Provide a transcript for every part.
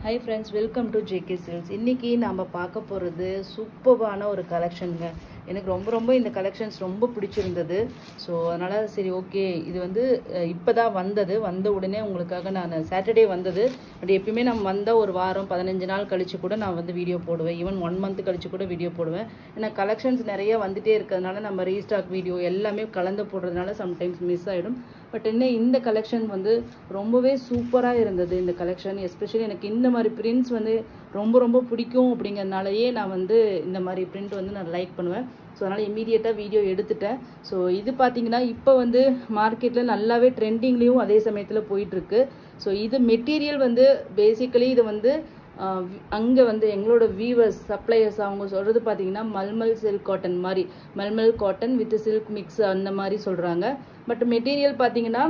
Hi friends, welcome to JK Silks. இன்னைக்கு நாம பார்க்க போறது சூப்பரான ஒரு கலெக்ஷன்ங்க. எனக்கு ரொம்ப இந்த கலெக்ஷன்ஸ் ரொம்ப பிடிச்சிருந்தது. சோ அதனால சரி ஓகே இது வந்து இப்பதான் வந்த உடனே உங்களுக்காக நான் சாட்டர்டே வந்தது. பட் எப்பவுமே நான் வந்த ஒரு வாரம் 15 நாள் கழிச்சு கூட நான் வந்து வீடியோ போடுவேன். ஈவன் 1 month கழிச்சு கூட வீடியோ போடுவேன். ஏன்னா கலெக்ஷன்ஸ் நிறைய வந்துட்டே இருக்கிறதுனால நம்ம ரீஸ்டாக் வீடியோ எல்லாமே கலந்து போடுறதுனால சம்டைம்ஸ் மிஸ் ஆயிடும். பட் என்ன இந்த கலெக்ஷன் வந்து ரொம்பவே சூப்பரா இருந்தது. இந்த கலெக்ஷன் எஸ்பெஷலி எனக்கு இந்த மாதிரி பிரிண்ட்ஸ் வந்து ரொம்ப பிடிக்கும் அப்படிங்கறதுனாலயே நான் வந்து இந்த மாதிரி பிரிண்ட் வந்து நான் லைக் பண்ணுவேன். ஸோ அதனால் இமீடியட்டாக வீடியோ எடுத்துட்டேன். ஸோ இது பார்த்தீங்கன்னா இப்போ வந்து மார்க்கெட்டில் நல்லாவே ட்ரெண்டிங்லேயும் அதே சமயத்தில் போயிட்டுருக்கு. ஸோ இது மெட்டீரியல் வந்து பேசிக்கலி இது வந்து அங்கே வந்து எங்களோட வீவர்ஸ் சப்ளையர்ஸ் அவங்க சொல்கிறது பார்த்தீங்கன்னா மல்மல் சில்க் காட்டன் மாதிரி mulmul cotton with silk mix அந்த மாதிரி சொல்கிறாங்க. பட் மெட்டீரியல் பார்த்தீங்கன்னா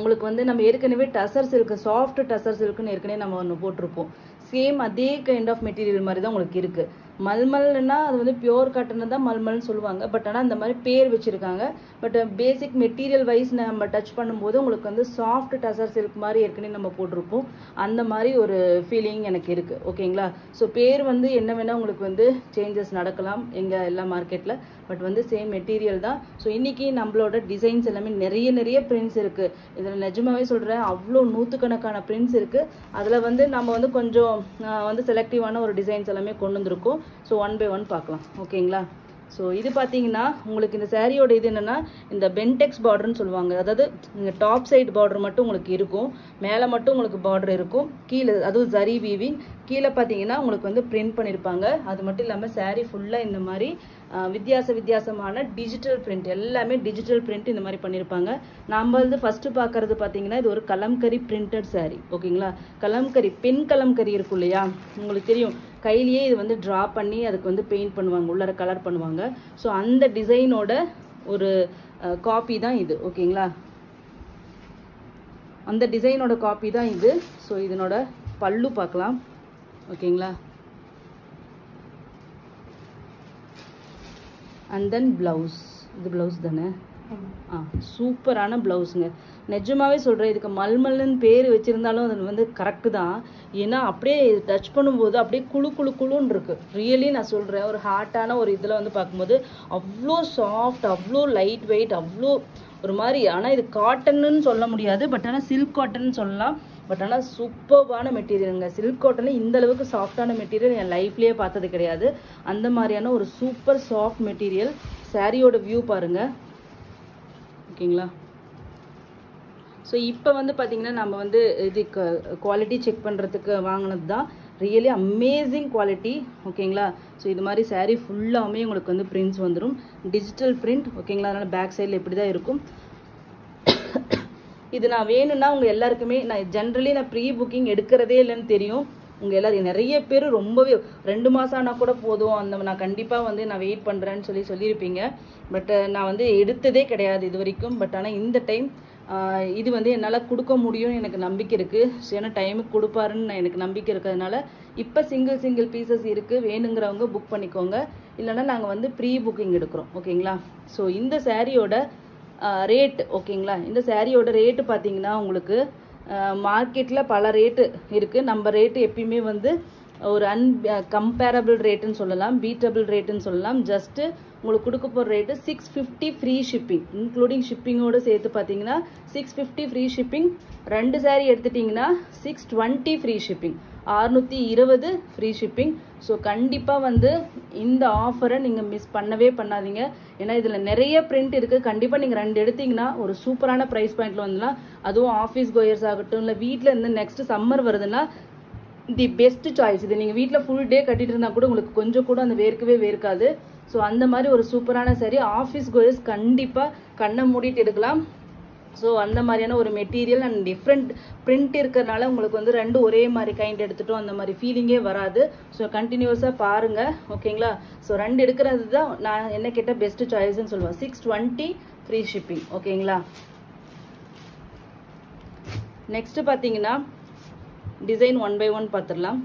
உங்களுக்கு வந்து நம்ம ஏற்கனவே டசர் சில்க் சாஃப்ட் டசர் சில்க்னு ஏற்கனவே நம்ம ஒன்று போட்டிருப்போம். சேம் அதே கைண்ட் ஆஃப் மெட்டீரியல் மாதிரி தான் உங்களுக்கு இருக்குது. மல்மல்னா அது வந்து பியோர் காட்டன் தான் மல்மல்னு சொல்லுவாங்க. பட் ஆனால் அந்த மாதிரி பேர் வச்சுருக்காங்க. பட் பேசிக் மெட்டீரியல் வைஸ் நம்ம டச் பண்ணும்போது உங்களுக்கு வந்து சாஃப்ட் டசர் சில்க் மாதிரி ஏற்கனவே நம்ம போட்டிருப்போம். அந்த மாதிரி ஒரு ஃபீலிங் எனக்கு இருக்குது. ஓகேங்களா? ஸோ பேர் வந்து என்ன வேணால் உங்களுக்கு வந்து சேஞ்சஸ் நடக்கலாம் எங்கள் எல்லா மார்க்கெட்டில். பட் வந்து சேம் மெட்டீரியல் தான். ஸோ இன்றைக்கி நம்மளோட டிசைன்ஸ் எல்லாமே நிறைய பிரிண்ட்ஸ் இருக்குது. இதில் நிஜமாவே சொல்கிறேன் அவ்வளோ நூற்றுக்கணக்கான பிரிண்ட்ஸ் இருக்குது. அதில் வந்து நம்ம வந்து கொஞ்சம் வந்து செலக்டிவான ஒரு டிசைன்ஸ் எல்லாமே கொண்டு வந்திருக்கோம். ஸோ 1 by 1 பார்க்கலாம். ஓகேங்களா? ஸோ இது பார்த்தீங்கன்னா உங்களுக்கு இந்த சாரியோட இது என்னென்னா இந்த பென்டெக்ஸ் பார்டர்னு சொல்லுவாங்க. அதாவது இந்த டாப் சைடு பார்டர் மட்டும் உங்களுக்கு இருக்கும், மேலே மட்டும் உங்களுக்கு பார்டர் இருக்கும், கீழே அதுவும் ஜரி வீவிங், கீழே பார்த்தீங்கன்னா உங்களுக்கு வந்து பிரிண்ட் பண்ணியிருப்பாங்க. அது மட்டும் இல்லாமல் சாரீ ஃபுல்லாக இந்த மாதிரி வித்தியாசமான டிஜிட்டல் பிரிண்ட் எல்லாமே டிஜிட்டல் பிரிண்ட் இந்த மாதிரி பண்ணியிருப்பாங்க. நம்ம வந்து ஃபர்ஸ்ட் பார்க்கறது பார்த்தீங்கன்னா இது ஒரு கலம்கரி பிரிண்டட் சாரீ. ஓகேங்களா? கலம்கரி பெண் கலம்கரி இருக்கும் இல்லையா, உங்களுக்கு தெரியும் கையிலேயே இது வந்து ட்ரா பண்ணி அதுக்கு வந்து பெயிண்ட் பண்ணுவாங்க, உள்ளார கலர் பண்ணுவாங்க. ஸோ அந்த டிசைனோட ஒரு காப்பி தான் இது. ஓகேங்களா? அந்த டிசைனோட காப்பி தான் இது. ஸோ இதனோட பல்லு பார்க்கலாம். ஓகேங்களா? And then blouse. இது பிளவுஸ் தானே? சூப்பரான பிளவுஸுங்க. நிஜமாவே சொல்கிறேன், இதுக்கு மல்மல்னு பேர் வச்சுருந்தாலும் அது வந்து கரெக்டு தான். ஏன்னா அப்படியே டச் பண்ணும்போது அப்படியே குழுன்னு இருக்குது. ரியலி நான் சொல்கிறேன், ஒரு ஹார்ட்டான ஒரு இதில் வந்து பார்க்கும்போது அவ்வளோ சாஃப்ட், அவ்வளோ லைட் வெயிட், அவ்வளோ ஒரு மாதிரி. ஆனால் இது காட்டன்னு சொல்ல முடியாது, பட் ஆனால் சில்க் காட்டன் சொல்லலாம். பட் ஆனால் சூப்பர்வான மெட்டீரியலுங்க. சில்க் காட்டனில் இந்த அளவுக்கு சாஃப்டான மெட்டீரியல் என் லைஃப்லேயே பார்த்தது கிடையாது. அந்த மாதிரியான ஒரு சூப்பர் சாஃப்ட் மெட்டீரியல். சாரியோட வியூ பாருங்கள். ஓகேங்களா? ஸோ இப்போ வந்து பார்த்தீங்கன்னா நம்ம வந்து இது குவாலிட்டி செக் பண்ணுறதுக்கு வாங்கினது தான். Really amazing quality. ஓகேங்களா? ஸோ இது மாதிரி சாரீ ஃபுல்லாமே உங்களுக்கு வந்து பிரிண்ட்ஸ் வந்துடும், டிஜிட்டல் பிரிண்ட். ஓகேங்களா? அதனால் பேக் சைடில் இப்படி தான் இருக்கும். இது நான் வேணும்னா உங்கள் எல்லாருக்குமே நான் ஜென்ரலி நான் ப்ரீ புக்கிங் எடுக்கிறதே இல்லைன்னு தெரியும். உங்கள் எல்லாரும் நிறைய பேர் ரொம்பவே 2 மாதம் ஆனால் கூட போதும் அந்த நான் கண்டிப்பாக வந்து நான் வெயிட் பண்ணுறேன்னு சொல்லியிருப்பீங்க. பட் நான் வந்து எடுத்ததே கிடையாது இது வரைக்கும். பட் ஆனால் இந்த டைம் இது வந்து என்னால் கொடுக்க முடியும்னு எனக்கு நம்பிக்கை இருக்குது. ஸோ ஏன்னா டைமுக்கு கொடுப்பாருன்னு எனக்கு நம்பிக்கை இருக்கிறதுனால இப்போ சிங்கிள் பீசஸ் இருக்குது. வேணுங்கிறவங்க புக் பண்ணிக்கோங்க, இல்லைன்னா நாங்கள் வந்து ப்ரீ புக்கிங் எடுக்கிறோம். ஓகேங்களா? ஸோ இந்த சாரியோட ரேட். ஓகேங்களா? இந்த சாரியோட ரேட்டு பார்த்தீங்கன்னா உங்களுக்கு மார்க்கெட்டில் பல ரேட்டு இருக்குது. நம்ம ரேட்டு எப்பயுமே வந்து ஒரு கம்பேரபிள் ரேட்டுன்னு சொல்லலாம், பீட்டபிள் ரேட்டுன்னு சொல்லலாம். ஜஸ்ட்டு உங்களுக்கு கொடுக்க போகிற ரேட்டு 650 ஃப்ரீ ஷிப்பிங், இன்க்ளூடிங் ஷிப்பிங்கோடு சேர்த்து பார்த்தீங்கன்னா 650 ஃப்ரீ ஷிப்பிங். 2 சாரீ எடுத்துட்டிங்கன்னா 620 free shipping, 620 free shipping. So கண்டிப்பாக வந்து இந்த ஆஃபரை நீங்கள் மிஸ் பண்ணவே பண்ணாதீங்க. ஏன்னா இதில் நிறைய பிரிண்ட் இருக்குது. கண்டிப்பாக நீங்கள் 2 எடுத்திங்கன்னா ஒரு சூப்பரான ப்ரைஸ் பாயிண்டில் வந்துடலாம். அதுவும் ஆஃபீஸ் கோயர்ஸ் ஆகட்டும், இல்லை வீட்டில் இருந்து நெக்ஸ்ட் சம்மர் வருதுன்னா தி பெஸ்ட் சாய்ஸ். இது நீங்கள் வீட்டில் ஃபுல் டே கட்டிட்டு இருந்தால் கூட உங்களுக்கு கொஞ்சம் கூட அந்த வேர்க்காது. ஸோ அந்த மாதிரி ஒரு சூப்பரான சாரி ஆஃபீஸ் கோயர்ஸ் கண்டிப்பாக கண்ணை மூடிட்டு எடுக்கலாம். ஸோ அந்த மாதிரியான ஒரு மெட்டீரியல் அண்ட் டிஃப்ரெண்ட் பிரிண்ட் இருக்கிறதுனால உங்களுக்கு வந்து 2 ஒரே மாதிரி கைண்ட் எடுத்துட்டோம் அந்த மாதிரி ஃபீலிங்கே வராது. ஸோ கண்டினியூஸாக பாருங்கள். ஓகேங்களா? ஸோ 2 எடுக்கிறது தான் நான் என்ன கேட்டால் பெஸ்ட் சாய்ஸ்ன்னு சொல்லுவேன். 620 ஃப்ரீ ஷிப்பிங். ஓகேங்களா? நெக்ஸ்ட்டு பார்த்தீங்கன்னா டிசைன் 1 by 1 பார்த்துடலாம்.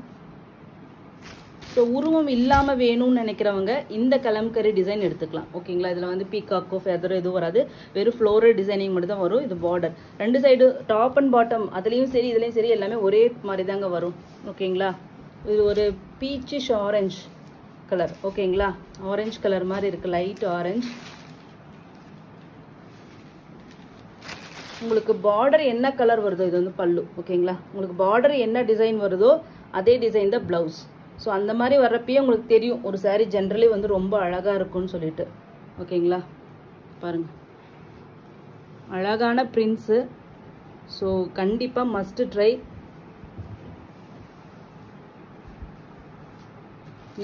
ஸோ உருவம் இல்லாமல் வேணும்னு நினைக்கிறவங்க இந்த கலம்கரி டிசைன் எடுத்துக்கலாம். ஓகேங்களா, இதில் வந்து பீகாக்கோ ஃபெதரோ எதுவும் வராது, வெறும் ஃப்ளோரல் டிசைனிங் மட்டும் தான் வரும். இது பார்டர் ரெண்டு சைடு டாப் அண்ட் பாட்டம் அதுலேயும் சரி இதுலேயும் சரி எல்லாமே ஒரே மாதிரி தாங்க வரும். ஓகேங்களா, இது ஒரு பீச்சிஷ் ஆரஞ்சு கலர். ஓகேங்களா, ஆரஞ்சு கலர் மாதிரி இருக்குது, லைட் ஆரஞ்சு. உங்களுக்கு பார்டர் என்ன கலர் வருதோ, இது வந்து பல்லு. ஓகேங்களா, உங்களுக்கு பார்டர் என்ன டிசைன் வருதோ அதே டிசைன் தான் ப்ளவுஸ். ஸோ அந்த மாதிரி வர்றப்பயே உங்களுக்கு தெரியும் ஒரு சாரீ ஜென்ரலி வந்து ரொம்ப அழகாக இருக்கும்னு சொல்லிட்டு. ஓகேங்களா, பாருங்கள் அழகான பிரிண்ட்ஸு. ஸோ கண்டிப்பாக மஸ்ட் ட்ரை.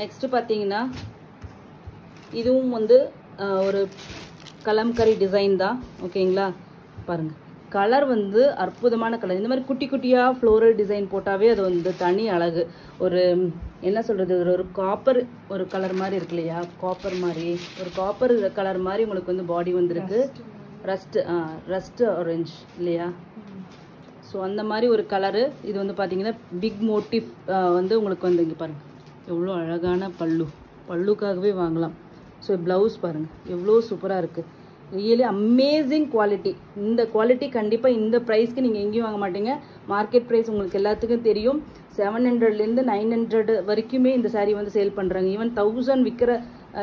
நெக்ஸ்ட் பார்த்தீங்கன்னா இதுவும் வந்து ஒரு கலம்கரி டிசைன் தான். ஓகேங்களா, பாருங்கள் கலர் வந்து அற்புதமான கலர். இந்த மாதிரி குட்டி குட்டியாக ஃப்ளோரல் டிசைன் போட்டாவே அது வந்து தனி அழகு. ஒரு என்ன சொல்கிறது, ஒரு காப்பர் ஒரு கலர் மாதிரி இருக்கு இல்லையா, காப்பர் மாதிரி ஒரு காப்பர் கலர் மாதிரி உங்களுக்கு வந்து பாடி வந்துருக்கு. ரஸ்ட் ஆரஞ்சு இல்லையா, ஸோ அந்த மாதிரி ஒரு கலரு. இது வந்து பார்த்தீங்கன்னா பிக் மோட்டிவ் வந்து உங்களுக்கு வந்து இங்கே பாருங்கள் எவ்வளோ அழகான பல்லுக்காகவே வாங்கலாம். ஸோ ப்ளவுஸ் பாருங்கள் எவ்வளோ சூப்பராக இருக்குது. Really amazing quality. இந்த குவாலிட்டி கண்டிப்பாக இந்த ப்ரைஸ்க்கு நீங்கள் எங்கேயும் வாங்க மாட்டீங்க. மார்க்கெட் ப்ரைஸ் உங்களுக்கு எல்லாத்துக்கும் தெரியும். 700லேருந்து 900 வரைக்குமே இந்த சாரீ வந்து சேல் பண்ணுறாங்க. ஈவன் 1000 விற்கிற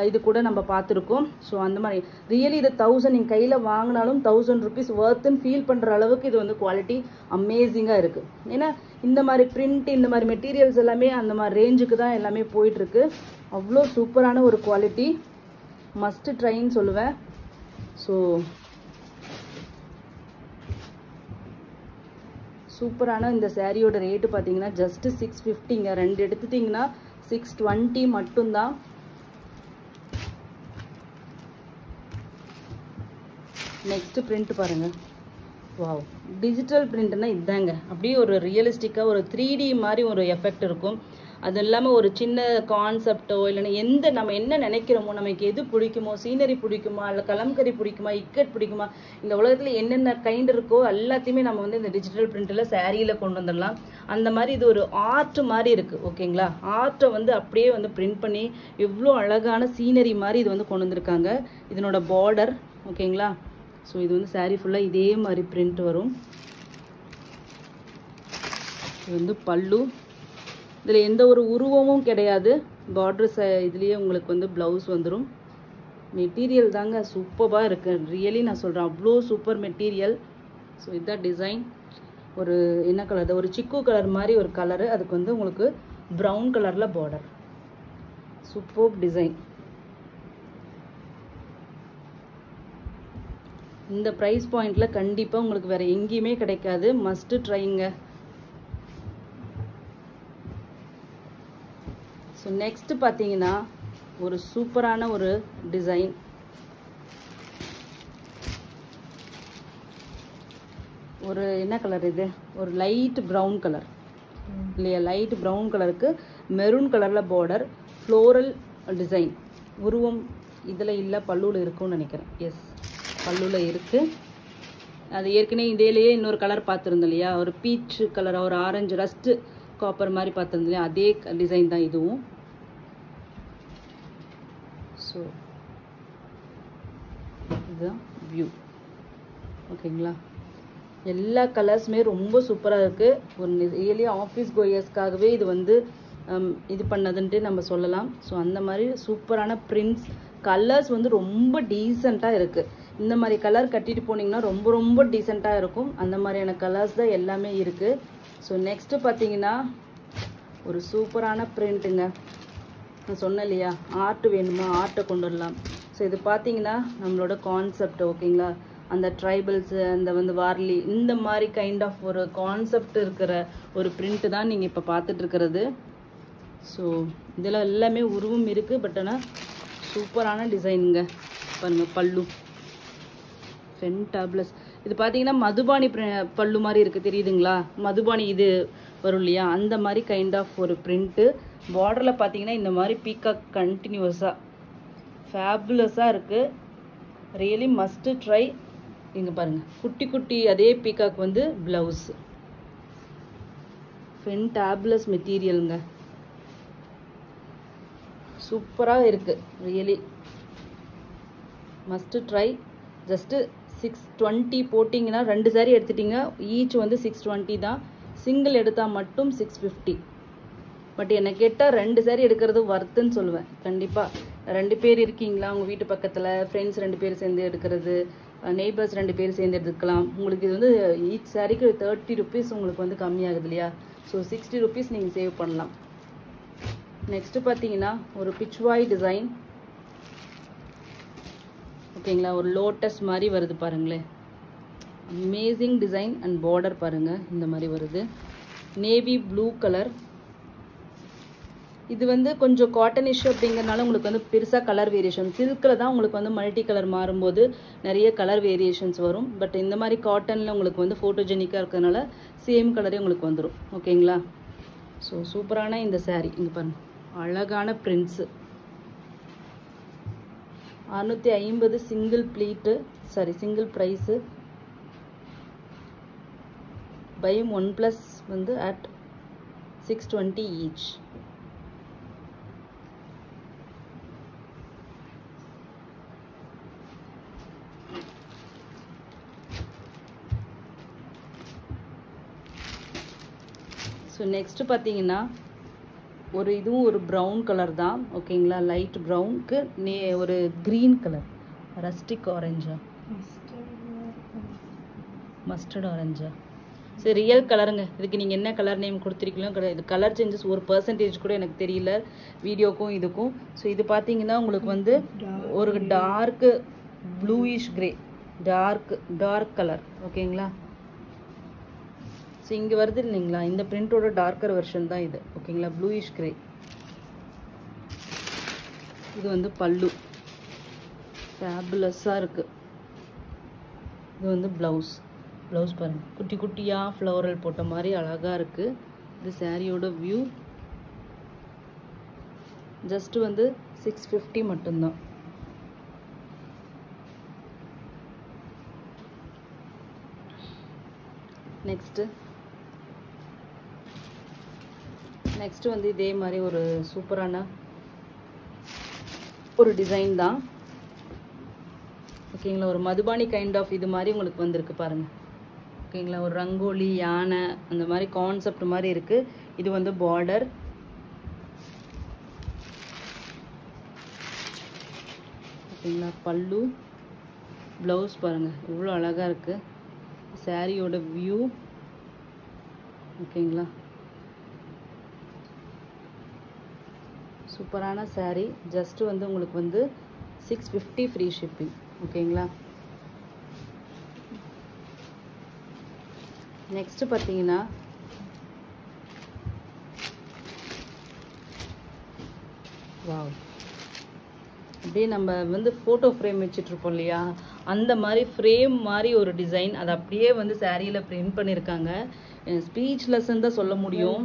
இது கூட நம்ம பார்த்துருக்கோம். ஸோ அந்த மாதிரி ரியலி இது 1000 நீங்கள் கையில் வாங்கினாலும் 1000 rupees வர்த்துன்னு ஃபீல் பண்ணுற அளவுக்கு இது வந்து குவாலிட்டி அமேசிங்காக இருக்குது. ஏன்னா இந்த மாதிரி பிரிண்ட் இந்த மாதிரி மெட்டீரியல்ஸ் எல்லாமே அந்த மாதிரி ரேஞ்சுக்கு தான் எல்லாமே போயிட்டுருக்கு. அவ்வளோ சூப்பரான ஒரு குவாலிட்டி, மஸ்ட் ட்ரைன்னு சொல்லுவேன். ஸோ சூப்பரான இந்த சாரியோட ரேட்டு பார்த்தீங்கன்னா ஜஸ்ட் 650ங்க. ரெண்டு எடுத்துட்டிங்கன்னா 620 மட்டும்தான். நெக்ஸ்ட் பிரிண்ட் பாருங்கள். வாவ், டிஜிட்டல் பிரிண்ட்னா இதாங்க. அப்படியே ஒரு ரியலிஸ்டிக்காக ஒரு 3D மாதிரி ஒரு எஃபெக்ட் இருக்கும். அது இல்லாமல் ஒரு சின்ன கான்செப்டோ இல்லைன்னா எந்த நம்ம என்ன நினைக்கிறோமோ, நமக்கு எது பிடிக்குமோ, சீனரி பிடிக்குமா இல்லை கலம்கரி பிடிக்குமா இக்கட் பிடிக்குமா, இந்த உலகத்தில் என்னென்ன கைண்ட் இருக்கோ எல்லாத்தையுமே நம்ம வந்து இந்த டிஜிட்டல் பிரிண்டில் சாரியில் கொண்டு வந்துடலாம். அந்த மாதிரி இது ஒரு ஆர்ட் மாதிரி இருக்குது. ஓகேங்களா, ஆர்ட்டை வந்து அப்படியே வந்து பிரிண்ட் பண்ணி எவ்வளோ அழகான சீனரி மாதிரி இது வந்து கொண்டு வந்திருக்காங்க. இதனோட பார்டர் ஓகேங்களா. ஸோ இது வந்து சாரீ ஃபுல்லாக இதே மாதிரி பிரிண்ட் வரும். இது வந்து பல்லு. இதில் எந்த ஒரு உருவமும் கிடையாது. பார்டர்ஸ் இதுலேயே உங்களுக்கு வந்து ப்ளவுஸ் வந்துடும். மெட்டீரியல் தாங்க சூப்பராக இருக்குது. ரியலி நான் சொல்கிறேன் அவ்வளோ சூப்பர் மெட்டீரியல். ஸோ இதுதான் டிசைன். ஒரு என்ன கலர், ஒரு சிக்கு கலர் மாதிரி ஒரு கலரு, அதுக்கு வந்து உங்களுக்கு ப்ரௌன் கலரில் பார்டர். Super design. இந்த ப்ரைஸ் பாயிண்டில் கண்டிப்பாக உங்களுக்கு வேறு எங்கேயுமே கிடைக்காது. மஸ்ட்டு ட்ரைங்க. ஸோ நெக்ஸ்ட்டு பார்த்தீங்கன்னா ஒரு சூப்பரான ஒரு டிசைன். ஒரு என்ன கலர் இது, ஒரு லைட் ப்ரௌன் கலர் இல்லையா, லைட் ப்ரௌன் கலருக்கு மெரூன் கலரில் பார்டர், ஃப்ளோரல் டிசைன். உருவம் இதில் இல்லை, பல்லுவில் இருக்கும்னு நினைக்கிறேன். எஸ், பல்லுவில் இருக்குது. அது ஏற்கனவே இதேலேயே இன்னொரு கலர் பார்த்துருந்தோம் இல்லையா, ஒரு பீச் கலர், ஒரு ஆரஞ்சு ரஸ்ட்டு காப்பர் மாதிரி பார்த்துருந்தோம் இல்லையா, அதே டிசைன் தான் இதுவும். ஸோ இதுதான் வியூ. ஓகேங்களா, எல்லா கலர்ஸுமே ரொம்ப சூப்பராக இருக்குது. ஒரு ரியலி ஆஃபீஸ் கோயர்ஸ்க்காகவே இது வந்து இது பண்ணதுன்ட்டு நம்ம சொல்லலாம். ஸோ அந்த மாதிரி சூப்பரான பிரிண்ட்ஸ், கலர்ஸ் வந்து ரொம்ப டீசெண்டாக இருக்குது. இந்த மாதிரி கலர் கட்டிட்டு போனீங்கன்னா ரொம்ப ரொம்ப டீசெண்டாக இருக்கும். அந்த மாதிரியான கலர்ஸ் தான் எல்லாமே இருக்குது. ஸோ நெக்ஸ்ட்டு பார்த்தீங்கன்னா ஒரு சூப்பரான பிரிண்ட்டுங்க. நான் சொன்னேன் இல்லையா, ஆர்ட் வேணுமா ஆர்ட்டை கொண்டு வரலாம். ஸோ இது பார்த்தீங்கன்னா நம்மளோட கான்செப்ட். ஓகேங்களா, அந்த ட்ரைபல்ஸு, அந்த வந்து வார்லி, இந்த மாதிரி கைண்ட் ஆஃப் ஒரு கான்செப்ட் இருக்கிற ஒரு பிரிண்ட்டு தான் நீங்கள் இப்போ பார்த்துட்ருக்கிறது. ஸோ இதில் எல்லாமே உருவம் இருக்குது. பட் ஆனால் சூப்பரான டிசைனுங்க. பாருங்கள் பல்லு ஃபென்டாப்ளஸ். இது பார்த்தீங்கன்னா மதுபானி பல்லு மாதிரி இருக்குது, தெரியுதுங்களா, மதுபானி இது வரும் இல்லையா, அந்த மாதிரி கைண்ட் ஆஃப் ஒரு பிரிண்ட்டு. பார்டரில் பார்த்தீங்கன்னா இந்த மாதிரி பீகாக் கண்டினியூஸாக ஃபேபுலஸாக இருக்குது. Really must try. இங்கே பாருங்கள் குட்டி குட்டி அதே பீகாக் வந்து ப்ளவுஸ். ஃபென்டாப்ளஸ் மெட்டீரியலுங்க. சூப்பராக இருக்குது. Really must try. ஜஸ்ட்டு 620 போட்டிங்கன்னா 2 saree எடுத்துட்டிங்க, ஈச் வந்து 620 தான். சிங்கிள் எடுத்தால் மட்டும் 650. பட் என்னை கேட்டால் 2 saree எடுக்கிறது வர்த்துன்னு சொல்லுவேன். கண்டிப்பாக 2 பேர் இருக்கீங்களா, உங்கள் வீட்டு பக்கத்தில் ஃப்ரெண்ட்ஸ் 2 பேர் சேர்ந்து எடுக்கிறது, நெய்பர்ஸ் 2 பேர் சேர்ந்து எடுத்துக்கலாம். உங்களுக்கு இது வந்து ஈச் சாரிக்கு 30 rupees உங்களுக்கு வந்து கம்மியாகுது இல்லையா? ஸோ 60 rupees நீங்கள் சேவ் பண்ணலாம். நெக்ஸ்ட்டு பார்த்தீங்கன்னா ஒரு பிச்வாய் டிசைன். ஓகேங்களா, ஒரு லோட்டஸ் மாதிரி வருது பாருங்களேன். அமேசிங் டிசைன் அண்ட் பார்டர் பாருங்கள், இந்த மாதிரி வருது. Navy blue colour. இது வந்து கொஞ்சம் காட்டனிஷ் அப்படிங்கிறனால உங்களுக்கு வந்து பெருசாக கலர் வேரியேஷன். சில்கில் தான் உங்களுக்கு வந்து மல்டி கலர் மாறும்போது நிறைய கலர் வேரியேஷன்ஸ் வரும். பட் இந்த மாதிரி காட்டனில் உங்களுக்கு வந்து ஃபோட்டோஜெனிக்காக இருக்கிறதுனால சேம் கலரே உங்களுக்கு வந்துடும். ஓகேங்களா, ஸோ சூப்பரான இந்த saree இங்கே பாருங்கள், அழகான prints. 650 single pleat, sari single price. Buy 1+ வந்து அட் 620 ஈச். ஸோ நெக்ஸ்ட்டு பார்த்தீங்கன்னா இதுவும் ஒரு ப்ரௌன் கலர் தான். ஓகேங்களா, லைட் ப்ரௌனுக்கு ஒரு க்ரீன் கலர், ரஸ்டிக் ஆரஞ்சா, மஸ்டர்ட் ஆரஞ்சா. சரி, ரியல் கலருங்க. இதுக்கு நீங்கள் என்ன கலர் நேம் கொடுத்துருக்கீங்களோ கிடையாது. இது கலர் சேஞ்சஸ் 1% கூட எனக்கு தெரியல வீடியோக்கும் இதுக்கும். ஸோ இது பார்த்தீங்கன்னா உங்களுக்கு வந்து ஒரு dark bluish grey, dark colour. ஓகேங்களா, ஸோ இங்கே வருது இல்லைங்களா, இந்த பிரிண்டோட டார்க்கர் வெர்ஷன் தான் இது. ஓகேங்களா, ப்ளூயிஷ் கிரே. இது வந்து பல்லு, ஃபேபுலஸாக இருக்குது. இது வந்து ப்ளவுஸ் பாருங்கள், குட்டி குட்டியாக ஃப்ளவரல் போட்ட மாதிரி அழகாக இருக்குது. இது சாரியோட வியூ. ஜஸ்ட்டு வந்து 650 மட்டும்தான். நெக்ஸ்ட்டு வந்து இதே மாதிரி ஒரு சூப்பரான ஒரு டிசைன் தான். ஓகேங்களா, ஒரு மதுபானி கைண்ட் ஆஃப் இது மாதிரி உங்களுக்கு வந்திருக்கு பாருங்கள். ஓகேங்களா, ஒரு ரங்கோலி, யானை அந்த மாதிரி கான்செப்ட் மாதிரி இருக்குது. இது வந்து பார்டர். ஓகேங்களா, பல்லு, ப்ளவுஸ் பாருங்கள் இவ்வளோ அழகாக இருக்குது. சாரியோட வியூ. ஓகேங்களா, சூப்பரான saree. ஜஸ்ட்டு வந்து உங்களுக்கு வந்து 650 ஃப்ரீ ஷிப்பிங். ஓகேங்களா, நெக்ஸ்ட்டு பார்த்தீங்கன்னா வாவ், அப்படியே நம்ம வந்து ஃபோட்டோ ஃப்ரேம் வச்சிட்ருப்போம் இல்லையா, அந்த மாதிரி ஃப்ரேம் மாதிரி ஒரு டிசைன். அதை அப்படியே வந்து சாரியில் பிரிண்ட் பண்ணியிருக்காங்க. ஸ்பீச்லெஸ்ன்னு தான் சொல்ல முடியும்.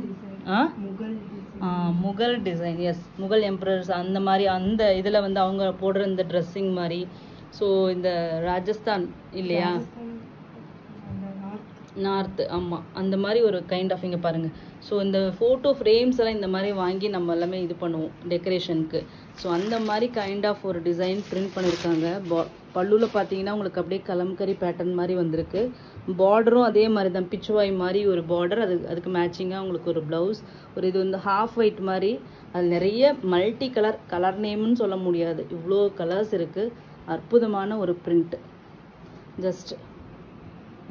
Mughal design. Yes, Mughal emperors அந்த மாதிரி அந்த இதில் வந்து அவங்க போடுற இந்த ட்ரெஸ்ஸிங் மாதிரி. ஸோ இந்த ராஜஸ்தான் இல்லையா, நார்த்து, ஆமாம், அந்த மாதிரி ஒரு கைண்ட் ஆஃப் இங்கே பாருங்கள். ஸோ இந்த ஃபோட்டோ ஃப்ரேம்ஸ் எல்லாம் இந்த மாதிரி வாங்கி நம்ம எல்லாமே இது பண்ணுவோம் டெக்கரேஷனுக்கு. ஸோ அந்த மாதிரி கைண்ட் ஆஃப் ஒரு டிசைன் பிரிண்ட் பண்ணியிருக்காங்க. பல்லுவில் பார்த்தீங்கன்னா உங்களுக்கு அப்படியே கலம்கரி பேட்டர்ன் மாதிரி வந்திருக்கு. பார்டரும் அதே மாதிரி தான், பிச்சுவாய் மாதிரி ஒரு பார்டர். அதுக்கு மேட்சிங்காக உங்களுக்கு ஒரு ப்ளவுஸ். இது வந்து ஹாஃப் ஒயிட் மாதிரி. அது நிறைய மல்டி கலர் நேம்னு சொல்ல முடியாது, இவ்வளோ கலர்ஸ் இருக்குது. அற்புதமான ஒரு பிரிண்ட். ஜஸ்ட்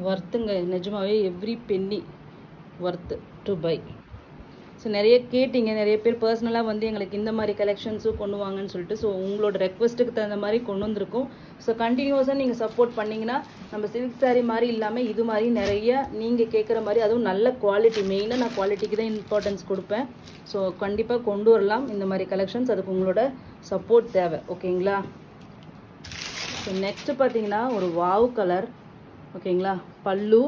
ஒர்த்துங்க, நிஜமாவே every penny worth to buy. So நிறைய கேட்டிங்க, நிறைய பேர் பர்சனலாக வந்து எங்களுக்கு இந்த மாதிரி கலெக்ஷன்ஸும் கொண்டு வாங்கன்னு சொல்லிட்டு. ஸோ உங்களோட ரெக்வஸ்ட்டுக்கு தகுந்த மாதிரி கொண்டு வந்திருக்கோம். ஸோ கண்டினியூஸாக நீங்கள் சப்போர்ட் பண்ணிங்கன்னா நம்ம சில்க் சாரீ மாதிரி இல்லாமல் இது மாதிரி நிறைய நீங்கள் கேட்குற மாதிரி, அதுவும் நல்ல குவாலிட்டி, மெயினாக நான் குவாலிட்டிக்கு தான் இம்பார்ட்டன்ஸ் கொடுப்பேன். ஸோ கண்டிப்பாக கொண்டு வரலாம் இந்த மாதிரி கலெக்ஷன்ஸ். அதுக்கு உங்களோட சப்போர்ட் தேவை. ஓகேங்களா, ஸோ நெக்ஸ்ட்டு பார்த்தீங்கன்னா ஒரு வாவ் கலர். ஓகேங்களா, பல்லு,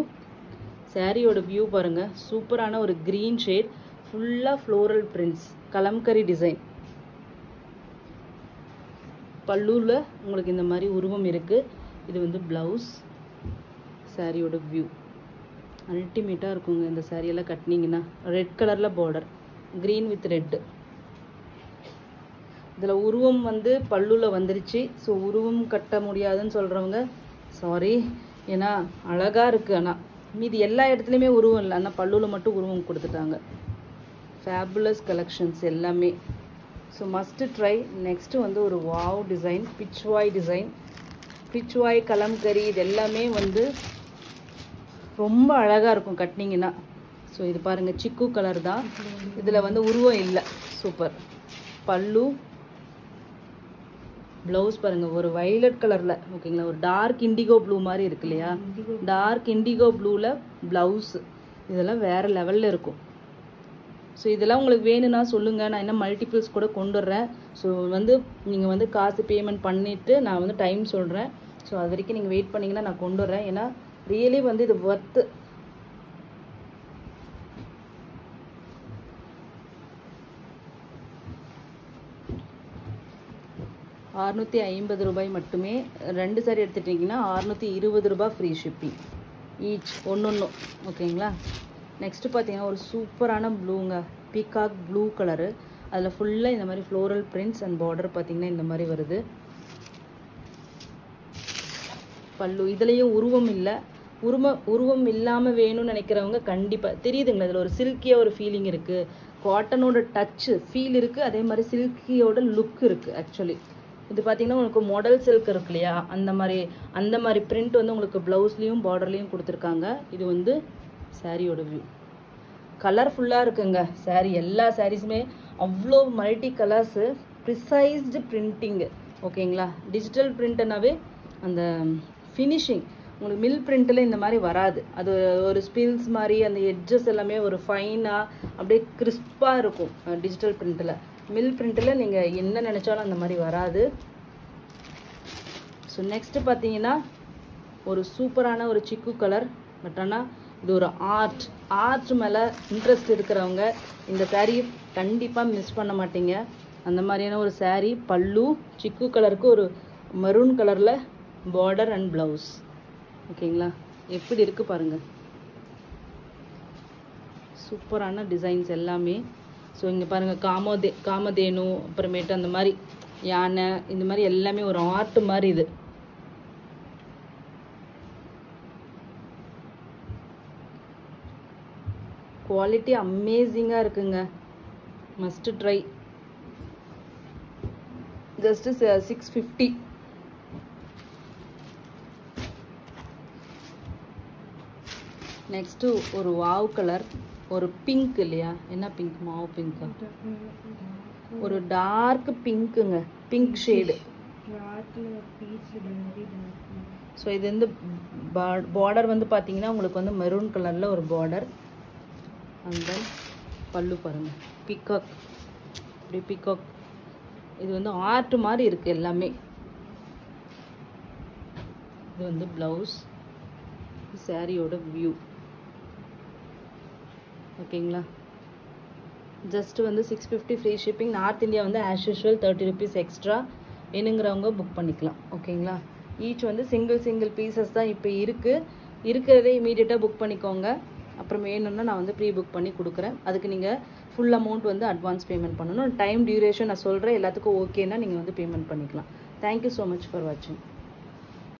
சாரியோட வியூ பாருங்கள், சூப்பரான ஒரு க்ரீன் ஷேட், ஃபுல்லாக ஃப்ளோரல் பிரிண்ட்ஸ், கலம்கரி டிசைன். பல்லுவில் உங்களுக்கு இந்த மாதிரி உருவம் இருக்குது. இது வந்து ப்ளவுஸ், சாரியோட வியூ அல்டிமேட்டாக இருக்குங்க. இந்த சாரியெல்லாம் கட்டினீங்கன்னா ரெட் கலரில் பார்டர், க்ரீன் வித் ரெட்டு. இதில் உருவம் வந்து பல்லுவில் வந்துருச்சு. ஸோ உருவம் கட்ட முடியாதுன்னு சொல்கிறவங்க சாரி, ஏன்னா அழகாக இருக்குது. ஆனால் மீதி எல்லா இடத்துலையுமே உருவம் இல்லை, ஆனால் பல்லுவில் மட்டும் உருவம் கொடுத்துட்டாங்க. ஃபேபுலஸ் கலெக்ஷன்ஸ் எல்லாமே. So must try. நெக்ஸ்ட்டு வந்து ஒரு wow design, pichwai design. Pichwai kalamkari இது எல்லாமே வந்து ரொம்ப அழகாக இருக்கும் கட்டினீங்கன்னா. ஸோ இது பாருங்கள், சிக்கு கலர் தான், இதில் வந்து உருவம் இல்லை. சூப்பர். பல்லு, ப்ளவுஸ் பாருங்கள் ஒரு வைலட் கலரில், ஓகேங்களா, ஒரு டார்க் இண்டிகோ ப்ளூ மாதிரி இருக்கு இல்லையா, டார்க் இண்டிகோ ப்ளூவில் ப்ளவுஸு. இதெல்லாம் வேறு லெவலில் இருக்கும். ஸோ இதெல்லாம் உங்களுக்கு வேணும்னா சொல்லுங்கள், நான் இன்னும் மல்டிபிள்ஸ் கூட கொண்டு வர்றேன். ஸோ வந்து நீங்கள் வந்து காசு பேமெண்ட் பண்ணிவிட்டு நான் வந்து டைம் சொல்கிறேன். ஸோ அது வரைக்கும் நீங்கள் வெயிட் பண்ணிங்கன்னா நான் கொண்டு வர்றேன். ஏன்னா ரியலி வந்து இது ஒர்த்து. ₹650 மட்டுமே. 2 சாரி எடுத்துட்டிங்கன்னா ₹620 ஃப்ரீ ஷிப்பிங் ஈச், ஒன்று. ஓகேங்களா. நெக்ஸ்ட்டு பார்த்தீங்கன்னா ஒரு சூப்பரான ப்ளூங்க, பீகாக் ப்ளூ கலரு. அதில் ஃபுல்லாக இந்த மாதிரி ஃப்ளோரல் பிரிண்ட்ஸ் அண்ட் பார்டர் பார்த்தீங்கன்னா இந்த மாதிரி வருது. பல்லு இதுலேயும் உருவம் இல்லை. உருவம் இல்லாமல் வேணும்னு நினைக்கிறவங்க கண்டிப்பாக தெரியுதுங்களா, இதில் ஒரு சில்கியாக ஒரு ஃபீலிங் இருக்குது, காட்டனோட டச்சு ஃபீல் இருக்குது, அதே மாதிரி சில்கியோட லுக் இருக்குது. ஆக்சுவலி இது பார்த்தீங்கன்னா உங்களுக்கு மாடல் சில்க் இருக்கு இல்லையா, அந்த மாதிரி பிரிண்ட் வந்து உங்களுக்கு ப்ளவுஸ்லேயும் பார்டர்லேயும் கொடுத்துருக்காங்க. இது வந்து சாரியோட வியூ. கலர்ஃபுல்லாக இருக்குங்க சாரீ. எல்லா சாரீஸுமே அவ்வளோ மல்டி கலர்ஸு, ப்ரிசைஸ்டு பிரிண்டிங்கு. ஓகேங்களா. டிஜிட்டல் பிரிண்ட்னாவே அந்த ஃபினிஷிங் உங்களுக்கு மில் பிரிண்ட்டில் இந்த மாதிரி வராது. அது ஒரு ஸ்பில்ஸ் மாதிரி அந்த எட்ஜஸ் எல்லாமே ஒரு ஃபைனாக அப்படியே கிறிஸ்பாக இருக்கும் டிஜிட்டல் பிரிண்ட்டில். மில் பிரிண்ட்டில் நீங்கள் என்ன நினச்சாலும் அந்த மாதிரி வராது. ஸோ நெக்ஸ்ட்டு பார்த்தீங்கன்னா ஒரு சூப்பரான ஒரு சிக்கு கலர். பட் ஆனால் இது ஒரு ஆர்ட் மேலே இன்ட்ரெஸ்ட் இருக்கிறவங்க இந்த சாரீ கண்டிப்பாக மிஸ் பண்ண மாட்டீங்க. அந்த மாதிரியான ஒரு சாரீ. பல்லு சிக்கு கலருக்கு ஒரு மெரூன் கலரில் பார்டர் அண்ட் ப்ளவுஸ். ஓகேங்களா. எப்படி இருக்குது பாருங்கள், சூப்பரான டிசைன்ஸ் எல்லாமே. ஸோ இங்கே பாருங்கள், காமதேனு, அப்புறமேட்டு அந்த மாதிரி யானை, இந்த மாதிரி எல்லாமே ஒரு ஆர்ட் மாதிரி. இது குவாலிட்டி அமேசிங்காக இருக்குங்க. Must try. ஜஸ்ட் 650. நெக்ஸ்ட்டு ஒரு வாவ் கலர், ஒரு பிங்க் இல்லையா, என்ன பிங்க், மாவு பிங்க்கா, ஒரு டார்க் பிங்க்குங்க, பிங்க் ஷேடு. ஸோ இது வந்து பார்டர் வந்து பார்த்தீங்கன்னா உங்களுக்கு வந்து மெரூன் கலரில் ஒரு பார்டர். அந்த பல்லு பாருங்கள், பீகாக், இப்படி பீகாக். இது வந்து ஆர்ட் மாதிரி இருக்குது எல்லாமே. இது வந்து ப்ளவுஸ், சாரியோட வியூ. ஓகேங்களா. ஜஸ்ட் வந்து 650 ஃப்ரீ ஷிப்பிங். நார்த் இந்தியா வந்து ஆஸ் யூஷுவல் ₹30 எக்ஸ்ட்ரா. வேணுங்கிறவங்க புக் பண்ணிக்கலாம். ஓகேங்களா. ஈச் வந்து சிங்கிள் பீசஸ் தான் இப்போ இருக்கிறதே இமீடியட்டாக புக் பண்ணிக்கோங்க. அப்புறம் வேணும்னா நான் வந்து ப்ரீ புக் பண்ணி கொடுக்குறேன். அதுக்கு நீங்கள் ஃபுல் அமௌண்ட் வந்து அட்வான்ஸ் பேமெண்ட் பண்ணணும். டைம் டியூரேஷன் நான் சொல்கிறேன். எல்லாத்துக்கும் ஓகேன்னா நீங்கள் வந்து பேமெண்ட் பண்ணிக்கலாம். தேங்க்யூ ஸோ மச் ஃபார் வாட்சிங்.